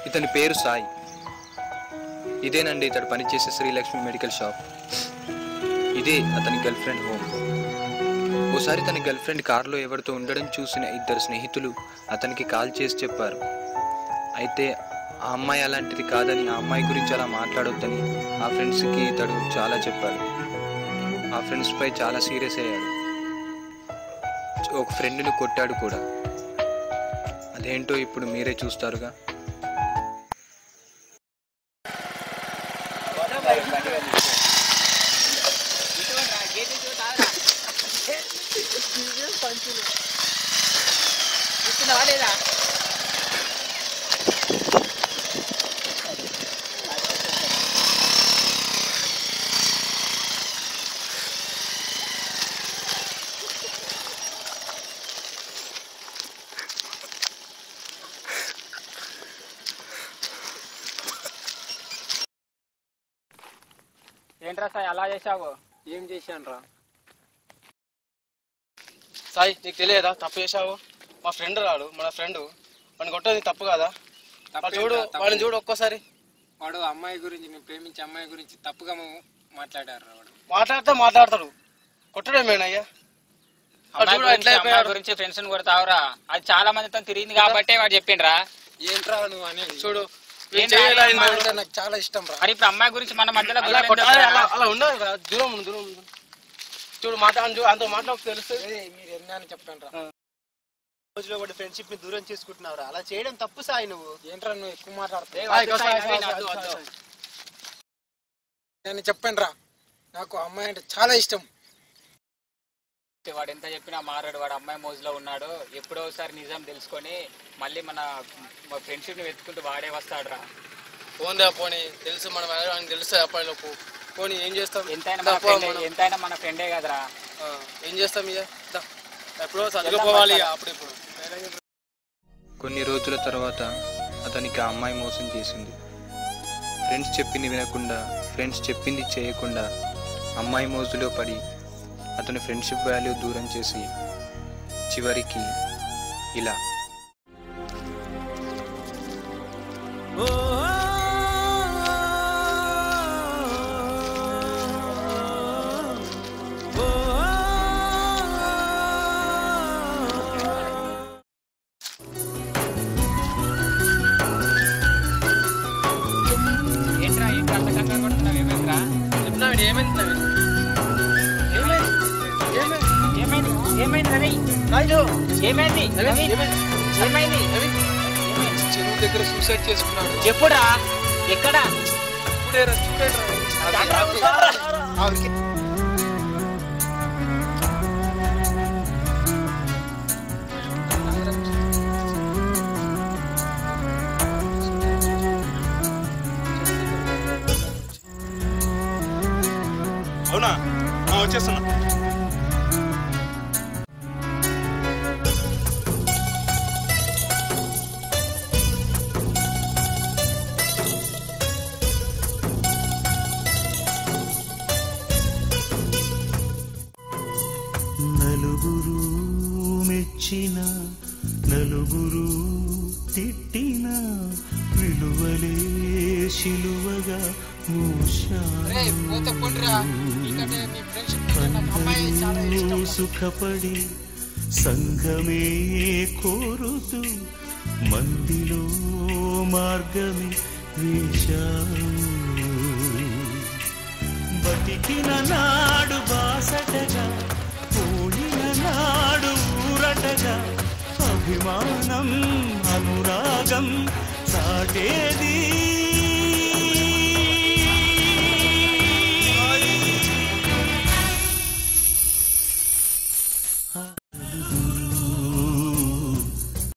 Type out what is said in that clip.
ఇతని పేరు సాయి. ఇదేనండి ఇతడు పనిచేసే శ్రీలక్ష్మి మెడికల్ షాప్. ఇదే అతని గర్ల్ ఫ్రెండ్ హోమ్. ఓసారి తన గర్ల్ ఫ్రెండ్ కారులో ఎవరితో ఉండడం చూసిన ఇద్దరు స్నేహితులు అతనికి కాల్ చేసి చెప్పారు. అయితే ఆ అమ్మాయి అలాంటిది కాదని, ఆ అమ్మాయి గురించి అలా మాట్లాడొద్దని ఆ ఫ్రెండ్స్కి ఇతడు చాలా చెప్పాడు. ఆ ఫ్రెండ్స్పై చాలా సీరియస్ అయ్యాడు. ఒక ఫ్రెండ్ని కొట్టాడు కూడా. అదేంటో ఇప్పుడు మీరే చూస్తారుగా. ఏంట్రా సాయి అలా చేసావు? ఏం చేశాను రా సాయి, నీకు తెలియదా తప్పు చేసావు? మా ఫ్రెండ్ రాడు, మన ఫ్రెండ్ వాడిని కొట్టేది తప్పు కదా. చూడు వాడిని చూడు ఒక్కోసారి. వాడు అమ్మాయి గురించి, నేను ప్రేమించే అమ్మాయి గురించి తప్పుగా మాట్లాడారు. వాడు మాట్లాడతాడు కొట్టడమేనయ్యా. గురించి ఫ్రెండ్స్ కొడతావురా? అది చాలా మందితో తిరిగింది కాబట్టి వాడు చెప్పిండ్రా. ఏంట్రా నువ్వు అనేది? చూడు నాకు చాలా ఇష్టం రా. మరి ఇప్పుడు అమ్మాయి గురించి మన మధ్యలో అలా ఉండదు కదా, దూరం చూడు అంత మాట్లాడు తెలుస్తుంది. మీరు ఎన్ని చెప్పాను రా. రోజులో కూడా ఫ్రెండ్షిప్ ని దూరం చేసుకుంటున్నావురా. అలా చేయడం తప్పు సాయి. నువ్వు ఏంట్రా నువ్వు ఎక్కువ మాట్లాడుతావు? నేను చెప్పాను రా, నాకు అమ్మాయి అంటే చాలా ఇష్టం. వాడు ఎంత చెప్పినా మారాడు. వాడు అమ్మాయి మోజులో ఉన్నాడు. ఎప్పుడో ఒకసారి నిజం తెలుసుకొని మళ్ళీ మన ఫ్రెండ్షిప్ ని వెతుకుంటూ వాడే వస్తాడు రా. పోనీ తెలుసు, మనం అని తెలుసు అప్పటిలోపు. పోనీ ఏం చేస్తాం? ఎంతైనా మన ఫ్రెండే కదరా. ఏం చేస్తాం ఇక ఎప్పుడో చదువుకోవాలి. అప్పుడిప్పుడు కొన్ని రోజుల తర్వాత అతనికి ఆ అమ్మాయి మోసం చేసింది. ఫ్రెండ్స్ చెప్పింది వినకుండా, ఫ్రెండ్స్ చెప్పింది చేయకుండా అమ్మాయి మోజులో పడి అతని ఫ్రెండ్షిప్ వాల్యూ దూరం చేసి చివరికి ఇలా. ఏంట్రా ఏంటి అంత కంగారు పడుతున్నావు? ఏమైందిరా? చెరువు దగ్గర సూసైడ్ చేసుకున్నాడు. చెప్పురా ఎక్కడ? అవునా? వచ్చేస్తున్నా. నలుగురు మెచ్చిన, నలుగురు తిట్టిన విలువలే శిలువగా సుఖపడి సంఘమే కోరుతూ మందిలో మార్గమే వేశావు. బతికిన నాడు బాసటగా, పోయిన నాడు ఊరటగా, అభిమానం అనురాగం సాటేది